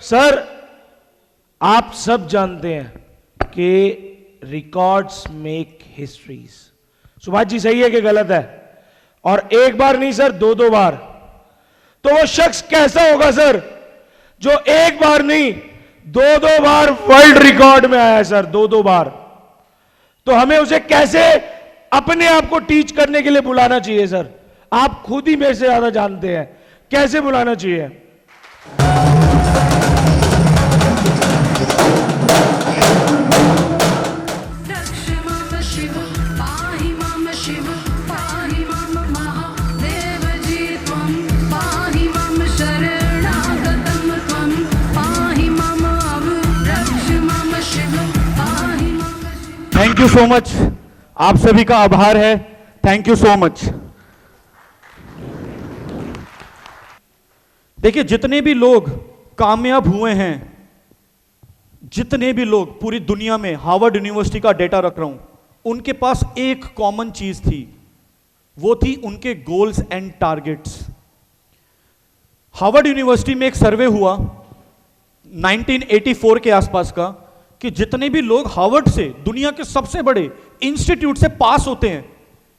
Sir आप सब जानते हैं कि records make histories. Subhash ji सही है कि गलत है? और एक बार नहीं सर, दो दो बार। तो वो शख्स कैसा होगा सर जो एक बार नहीं दो दो बार वर्ल्ड रिकॉर्ड में आया है सर, दो दो बार। तो हमें उसे कैसे अपने आप को टीच करने के लिए बुलाना चाहिए सर? आप खुद ही मेरे से ज्यादा जानते हैं कैसे बुलाना चाहिए। थैंक यू सो मच, आप सभी का आभार है। Thank you so much. देखिए, जितने भी लोग कामयाब हुए हैं, जितने भी लोग पूरी दुनिया में, हार्वर्ड यूनिवर्सिटी का डेटा रख रहा हूं, उनके पास एक कॉमन चीज थी, वो थी उनके goals and targets. Harvard university में एक सर्वे हुआ 1984 के आसपास का कि जितने भी लोग हार्वर्ड से, दुनिया के सबसे बड़े इंस्टीट्यूट से पास होते हैं,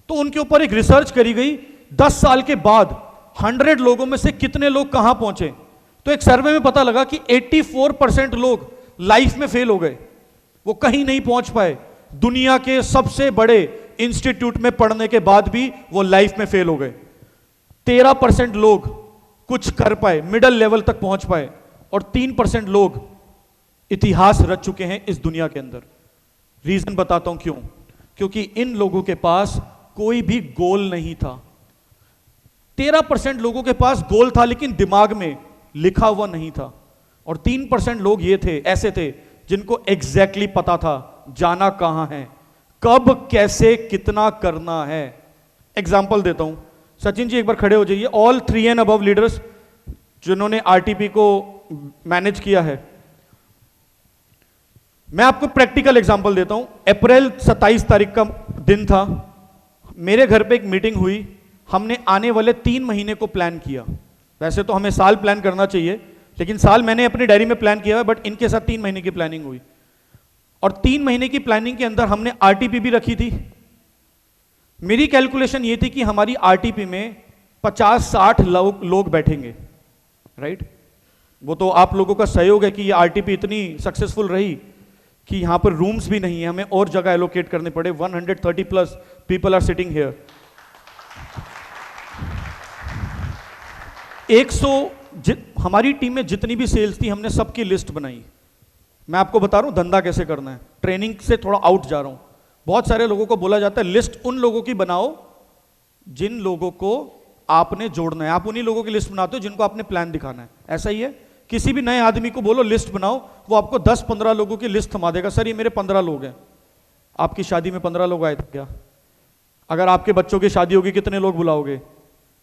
तो उनके ऊपर एक रिसर्च करी गई 10 साल के बाद 100 लोगों में से कितने लोग कहां पहुंचे। तो एक सर्वे में पता लगा कि 84% लोग लाइफ में फेल हो गए, वो कहीं नहीं पहुंच पाए। दुनिया के सबसे बड़े इंस्टीट्यूट में पढ़ने के बाद भी वो लाइफ में फेल हो गए। 13% लोग कुछ कर पाए, मिडिल लेवल तक पहुंच पाए, और 3% लोग इतिहास रच चुके हैं इस दुनिया के अंदर। रीजन बताता हूं क्यों। क्योंकि इन लोगों के पास कोई भी गोल नहीं था। 13% लोगों के पास गोल था लेकिन दिमाग में लिखा हुआ नहीं था, और 3% लोग ये थे, ऐसे थे जिनको एग्जैक्टली पता था जाना कहां है, कब, कैसे, कितना करना है। एग्जाम्पल देता हूं। सचिन जी एक बार खड़े हो जाइए। ऑल 3 एंड अबव लीडर्स जिन्होंने आरटीपी को मैनेज किया है, मैं आपको प्रैक्टिकल एग्जांपल देता हूं। अप्रैल 27 तारीख का दिन था, मेरे घर पे एक मीटिंग हुई। हमने आने वाले 3 महीने को प्लान किया। वैसे तो हमें साल प्लान करना चाहिए, लेकिन साल मैंने अपनी डायरी में प्लान किया है, बट इनके साथ 3 महीने की प्लानिंग हुई। और 3 महीने की प्लानिंग के अंदर हमने आरटीपी भी रखी थी। मेरी कैलकुलेशन ये थी कि हमारी आरटीपी में 50-60 लोग बैठेंगे, राइट। वो तो आप लोगों का सहयोग है कि ये आरटीपी इतनी सक्सेसफुल रही कि यहां पर रूम्स भी नहीं है, हमें और जगह एलोकेट करने पड़े। 130+ पीपल आर सिटिंग हियर। 100 हमारी टीम में जितनी भी सेल्स थी, हमने सबकी लिस्ट बनाई। मैं आपको बता रहा हूं धंधा कैसे करना है, ट्रेनिंग से थोड़ा आउट जा रहा हूं। बहुत सारे लोगों को बोला जाता है लिस्ट उन लोगों की बनाओ जिन लोगों को आपने जोड़ना है। आप उन्हीं लोगों की लिस्ट बनाते हो जिनको आपने प्लान दिखाना है। ऐसा ही है, किसी भी नए आदमी को बोलो लिस्ट बनाओ, वो आपको 10-15 लोगों की लिस्ट थमा देगा। सर ये मेरे 15 लोग हैं। आपकी शादी में 15 लोग आए थे क्या? अगर आपके बच्चों की शादी होगी कितने लोग बुलाओगे?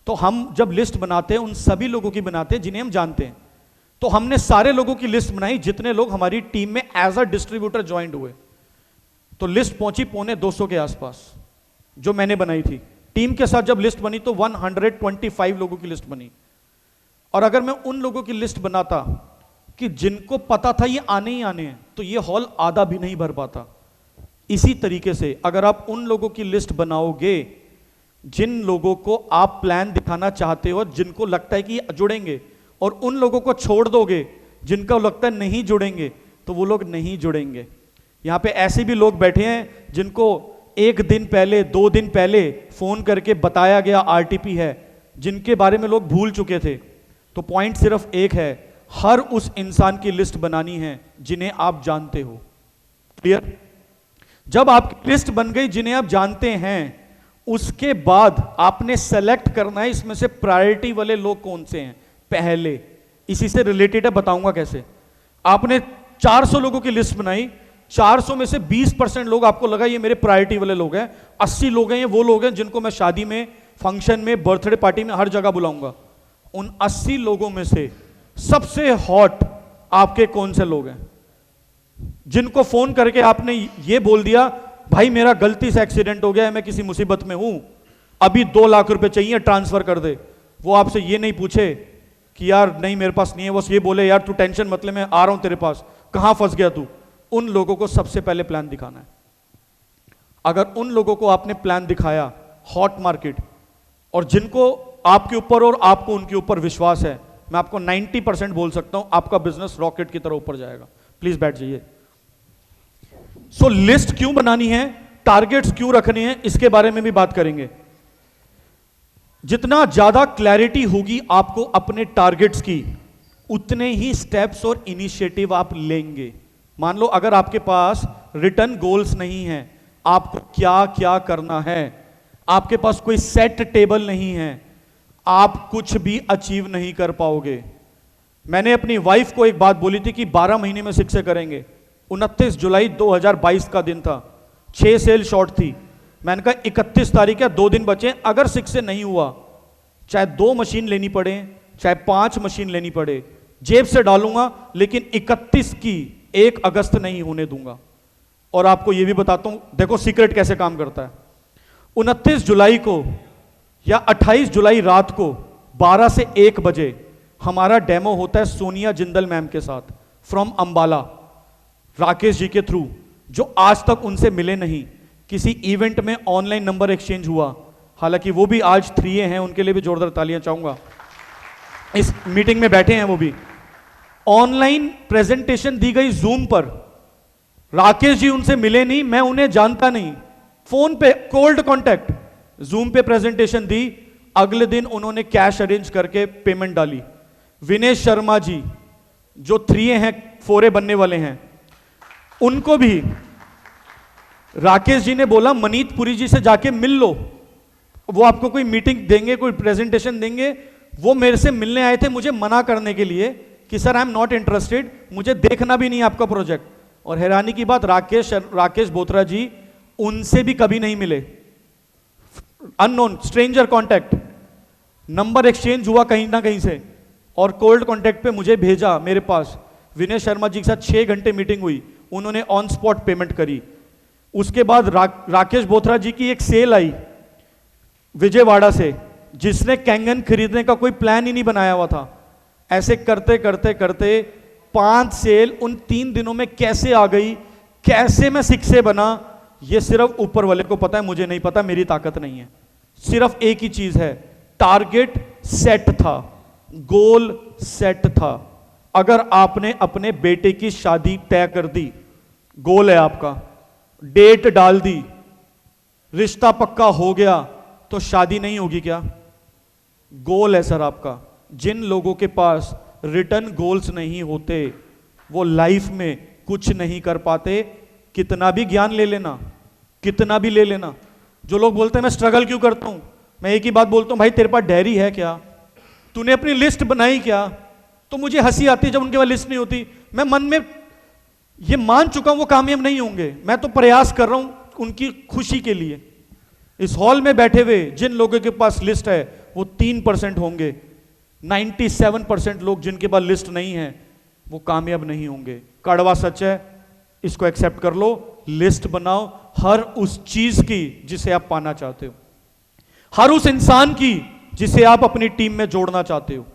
तो हम जब लिस्ट बनाते हैं उन सभी लोगों की बनाते हैं जिन्हें हम जानते हैं। तो हमने सारे लोगों की लिस्ट बनाई जितने लोग हमारी टीम में एज अ डिस्ट्रीब्यूटर ज्वाइंट हुए। तो लिस्ट पहुंची 250 के आसपास जो मैंने बनाई थी। टीम के साथ जब लिस्ट बनी तो 125 लोगों की लिस्ट बनी। और अगर मैं उन लोगों की लिस्ट बनाता कि जिनको पता था ये आने ही आने हैं, तो ये हॉल आधा भी नहीं भर पाता। इसी तरीके से अगर आप उन लोगों की लिस्ट बनाओगे जिन लोगों को आप प्लान दिखाना चाहते हो, जिनको लगता है कि ये जुड़ेंगे, और उन लोगों को छोड़ दोगे जिनका लगता है नहीं जुड़ेंगे, तो वो लोग नहीं जुड़ेंगे। यहां पे ऐसे भी लोग बैठे हैं जिनको 1 दिन पहले, 2 दिन पहले फोन करके बताया गया आरटीपी है, जिनके बारे में लोग भूल चुके थे। तो पॉइंट सिर्फ एक है, हर उस इंसान की लिस्ट बनानी है जिन्हें आप जानते हो। क्लियर? जब आपकी लिस्ट बन गई जिन्हें आप जानते हैं, उसके बाद आपने सेलेक्ट करना है इसमें से प्रायोरिटी वाले लोग कौन से हैं पहले। इसी से रिलेटेड है, बताऊंगा कैसे। आपने 400 लोगों की लिस्ट बनाई, 400 में से 20% लोग आपको लगा ये मेरे प्रायोरिटी वाले लोग हैं। 80 लोग हैं, ये वो लोग हैं जिनको मैं शादी में, फंक्शन में, बर्थडे पार्टी में, हर जगह बुलाऊंगा। उन 80 लोगों में से सबसे हॉट आपके कौन से लोग हैं जिनको फोन करके आपने ये बोल दिया भाई मेरा गलती से एक्सीडेंट हो गया है, मैं किसी मुसीबत में हूं, अभी 2 लाख रुपए चाहिए, ट्रांसफर कर दे। वो आपसे ये नहीं पूछे कि यार नहीं मेरे पास नहीं है, बस ये बोले यार तू टेंशन मत ले, मैं आ रहा हूं तेरे पास, कहां फंस गया तू, उन लोगों को सबसे पहले प्लान दिखाना है। अगर उन लोगों को आपने प्लान दिखाया, हॉट मार्केट, और जिनको आपके ऊपर और आपको उनके ऊपर विश्वास है, मैं आपको 90% बोल सकता हूं आपका बिजनेस रॉकेट की तरह ऊपर जाएगा। प्लीज बैठ जाइए। सो लिस्ट क्यों बनानी है, टारगेट्स क्यों रखने हैं, इसके बारे में भी बात करेंगे। जितना ज्यादा क्लैरिटी होगी आपको अपने टारगेट्स की, उतने ही स्टेप्स और इनिशिएटिव आप लेंगे। मान लो अगर आपके पास रिटर्न गोल्स नहीं है, आपको क्या क्या करना है, आपके पास कोई सेट टेबल नहीं है, आप कुछ भी अचीव नहीं कर पाओगे। मैंने अपनी वाइफ को एक बात बोली थी कि 12 महीने में 6 करेंगे। 29 जुलाई 2022 का दिन था, 6 सेल शॉर्ट थी। मैंने कहा 31 तारीख है, 2 दिन बचे, अगर 6 से नहीं हुआ, चाहे 2 मशीन लेनी पड़े, चाहे 5 मशीन लेनी पड़े, जेब से डालूंगा, लेकिन 31 की 1 अगस्त नहीं होने दूंगा। और आपको यह भी बताता हूं, देखो सीक्रेट कैसे काम करता है। 29 जुलाई को या 28 जुलाई रात को 12 से 1 बजे हमारा डेमो होता है सोनिया जिंदल मैम के साथ, फ्रॉम अंबाला, राकेश जी के थ्रू, जो आज तक उनसे मिले नहीं। किसी इवेंट में ऑनलाइन नंबर एक्सचेंज हुआ, हालांकि वो भी आज 3 हैं, उनके लिए भी जोरदार तालियां चाहूंगा, इस मीटिंग में बैठे हैं वो भी। ऑनलाइन प्रेजेंटेशन दी गई जूम पर, राकेश जी उनसे मिले नहीं, मैं उन्हें जानता नहीं, फोन पे कोल्ड कांटेक्ट, जूम पे प्रेजेंटेशन दी, अगले दिन उन्होंने कैश अरेंज करके पेमेंट डाली। विनेश शर्मा जी जो 3 हैं, 4 बनने वाले हैं, उनको भी राकेश जी ने बोला मनीत पुरी जी से जाके मिल लो, वो आपको कोई मीटिंग देंगे, कोई प्रेजेंटेशन देंगे। वो मेरे से मिलने आए थे मुझे मना करने के लिए कि sir I am not interested, मुझे देखना भी नहीं आपका प्रोजेक्ट। और हैरानी की बात, राकेश बोथरा जी उनसे भी कभी नहीं मिले, unknown stranger contact, number exchange हुआ कहीं ना कहीं से, और कोल्ड कांटेक्ट पे मुझे भेजा मेरे पास। विनय शर्मा जी के साथ 6 घंटे मीटिंग हुई, उन्होंने ऑन स्पॉट पेमेंट करी। उसके बाद राकेश बोथरा जी की एक सेल आई विजयवाड़ा से, जिसने कैंगन खरीदने का कोई प्लान ही नहीं बनाया हुआ था। ऐसे करते करते करते 5 सेल उन 3 दिनों में कैसे आ गई, कैसे मैं 6 बना, ये सिर्फ ऊपर वाले को पता है, मुझे नहीं पता, मेरी ताकत नहीं है। सिर्फ एक ही चीज है, टारगेट सेट था, गोल सेट था। अगर आपने अपने बेटे की शादी तय कर दी, गोल है आपका, डेट डाल दी, रिश्ता पक्का हो गया, तो शादी नहीं होगी क्या? गोल है सर आपका। जिन लोगों के पास रिटर्न गोल्स नहीं होते, वो लाइफ में कुछ नहीं कर पाते। कितना भी ज्ञान ले लेना, कितना भी ले लेना। जो लोग बोलते हैं मैं स्ट्रगल क्यों करता हूं, मैं एक ही बात बोलता हूं, भाई तेरे पास डायरी है क्या? तूने अपनी लिस्ट बनाई क्या? तो मुझे हंसी आती है जब उनके पास लिस्ट नहीं होती। मैं मन में ये मान चुका हूं वो कामयाब नहीं होंगे, मैं तो प्रयास कर रहा हूं उनकी खुशी के लिए। इस हॉल में बैठे हुए जिन लोगों के पास लिस्ट है वो 3% होंगे। 97% लोग जिनके पास लिस्ट नहीं है वो कामयाब नहीं होंगे। कड़वा सच है, इसको एक्सेप्ट कर लो। लिस्ट बनाओ हर उस चीज की जिसे आप पाना चाहते हो, हर उस इंसान की जिसे आप अपनी टीम में जोड़ना चाहते हो,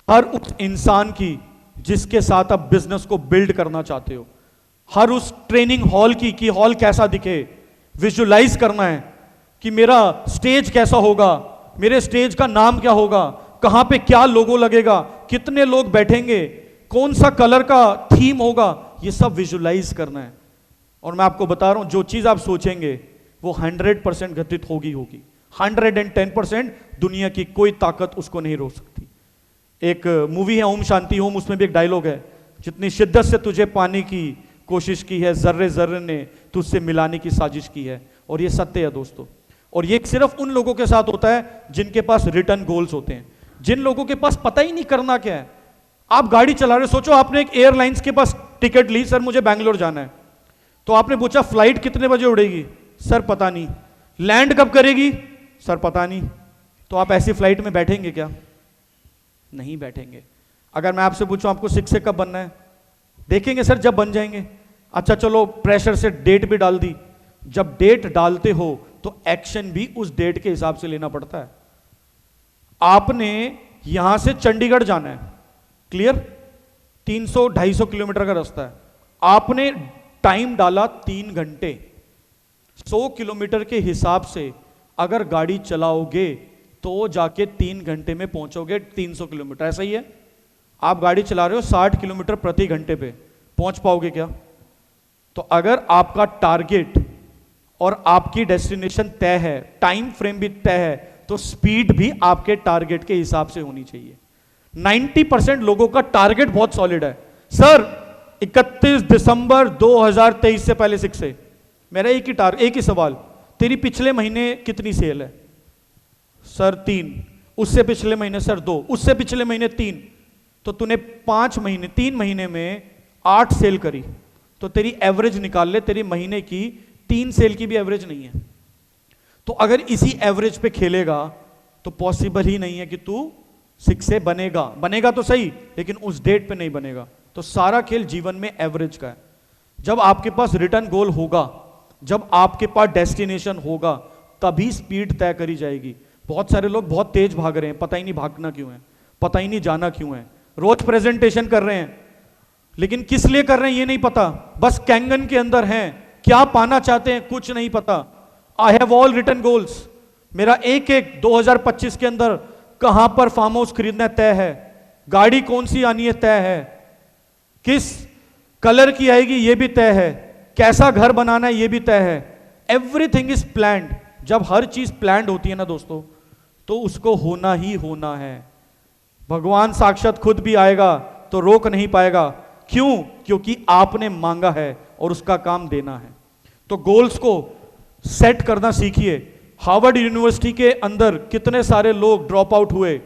हर उस इंसान की जिसके साथ आप बिजनेस को बिल्ड करना चाहते हो, हर उस ट्रेनिंग हॉल की कि हॉल कैसा दिखे, विजुलाइज करना है कि मेरा स्टेज कैसा होगा, मेरे स्टेज का नाम क्या होगा, कहां पे क्या लोगो लगेगा, कितने लोग बैठेंगे, कौन सा कलर का थीम होगा, ये सब विजुलाइज करना है। और मैं आपको बता रहा हूं जो चीज आप सोचेंगे वो 100% घटित होगी होगी। 110% दुनिया की कोई ताकत उसको नहीं रोक सकती। एक मूवी है ओम शांति ओम, उसमें भी एक डायलॉग है, जितनी शिद्दत से तुझे पाने की कोशिश की है, जर्रे जर्रे ने तुझसे मिलाने की साजिश की है। और ये सत्य है दोस्तों। और ये सिर्फ उन लोगों के साथ होता है जिनके पास रिटर्न गोल्स होते हैं। जिन लोगों के पास पता ही नहीं करना क्या है, आप गाड़ी चला रहे, सोचो आपने एक एयरलाइंस के पास टिकट ली, सर मुझे बैंगलोर जाना है, तो आपने पूछा फ्लाइट कितने बजे उड़ेगी, सर पता नहीं। लैंड कब करेगी, सर पता नहीं। तो आप ऐसी फ्लाइट में बैठेंगे क्या? नहीं बैठेंगे। अगर मैं आपसे पूछूं आपको 6 से कब बनना है, देखेंगे सर जब बन जाएंगे। अच्छा चलो प्रेशर से डेट भी डाल दी, जब डेट डालते हो तो एक्शन भी उस डेट के हिसाब से लेना पड़ता है। आपने यहां से चंडीगढ़ जाना है, क्लियर, 300-250 किलोमीटर का रास्ता है, आपने टाइम डाला 3 घंटे। 100 किलोमीटर के हिसाब से अगर गाड़ी चलाओगे तो जाके 3 घंटे में पहुंचोगे 300 किलोमीटर, ऐसा ही है। आप गाड़ी चला रहे हो 60 किलोमीटर प्रति घंटे पे, पहुंच पाओगे क्या? तो अगर आपका टारगेट और आपकी डेस्टिनेशन तय है, टाइम फ्रेम भी तय है, तो स्पीड भी आपके टारगेट के हिसाब से होनी चाहिए। 90% लोगों का टारगेट बहुत सॉलिड है। सर 31 दिसंबर 2023 से पहले 6 से, मेरा एक ही सवाल, तेरी पिछले महीने कितनी सेल है? सर 3। उससे पिछले महीने सर 2, उससे पिछले महीने 3। तो तूने 3 महीने में 8 सेल करी, तो तेरी एवरेज निकाल ले, तेरी महीने की 3 सेल की भी एवरेज नहीं है। तो अगर इसी एवरेज पे खेलेगा तो पॉसिबल ही नहीं है कि तू 6 से बनेगा तो सही, लेकिन उस डेट पे नहीं बनेगा। तो सारा खेल जीवन में एवरेज का है। जब आपके पास रिटर्न गोल होगा, जब आपके पास डेस्टिनेशन होगा, तभी स्पीड तय करी जाएगी। बहुत सारे लोग बहुत तेज भाग रहे हैं, पता ही नहीं भागना क्यों है, पता ही नहीं जाना क्यों है। रोज प्रेजेंटेशन कर रहे हैं, लेकिन किस लिए कर रहे हैं ये नहीं पता, बस कैंगन के अंदर हैं, क्या पाना चाहते हैं कुछ नहीं पता। I have all written goals, मेरा एक 2025 के अंदर कहां पर फार्म हाउस खरीदना तय है, गाड़ी कौन सी आनी है तय है, किस कलर की आएगी ये भी तय है, कैसा घर बनाना है ये भी तय है। Everything is planned. जब हर चीज प्लान्ड होती है ना दोस्तों, तो उसको होना ही होना है। भगवान साक्षात खुद भी आएगा तो रोक नहीं पाएगा। क्यों? क्योंकि आपने मांगा है और उसका काम देना है। तो गोल्स को सेट करना सीखिए। हार्वर्ड यूनिवर्सिटी के अंदर कितने सारे लोग ड्रॉप आउट हुए,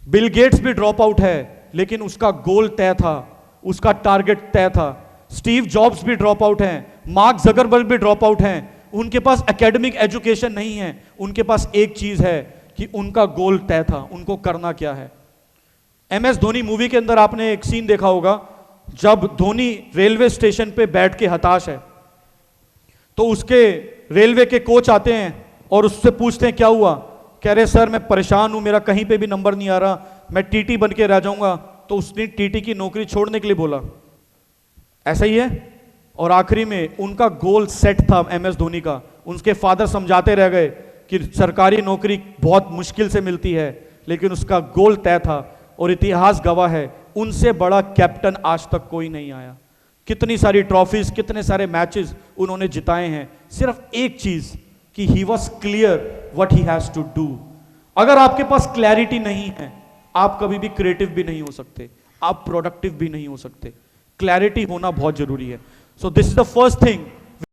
बिल गेट्स भी ड्रॉप आउट है, लेकिन उसका गोल तय था, उसका टारगेट तय था। स्टीव जॉब्स भी ड्रॉप आउट हैं, मार्क जकरबर्ग भी ड्रॉप आउट हैं। उनके पास एकेडमिक एजुकेशन नहीं है, उनके पास एक चीज है कि उनका गोल तय था, उनको करना क्या है। MS धोनी मूवी के अंदर आपने एक सीन देखा होगा, जब धोनी रेलवे स्टेशन पे बैठ के हताश है, तो उसके रेलवे के कोच आते हैं और उससे पूछते हैं क्या हुआ। कह रहे सर मैं परेशान हूं, मेरा कहीं पे भी नंबर नहीं आ रहा, मैं टीटी बन के रह जाऊंगा। तो उसने टीटी की नौकरी छोड़ने के लिए बोला। ऐसा ही है। और आखिरी में उनका गोल सेट था MS धोनी का। उनके फादर समझाते रह गए कि सरकारी नौकरी बहुत मुश्किल से मिलती है, लेकिन उसका गोल तय था। और इतिहास गवाह है, उनसे बड़ा कैप्टन आज तक कोई नहीं आया। कितनी सारी ट्रॉफीज, कितने सारे मैचेस उन्होंने जिताए हैं, सिर्फ एक चीज कि he was clear what he has to do. अगर आपके पास क्लैरिटी नहीं है, आप कभी भी क्रिएटिव भी नहीं हो सकते, आप प्रोडक्टिव भी नहीं हो सकते। क्लैरिटी होना बहुत जरूरी है। So this is the first thing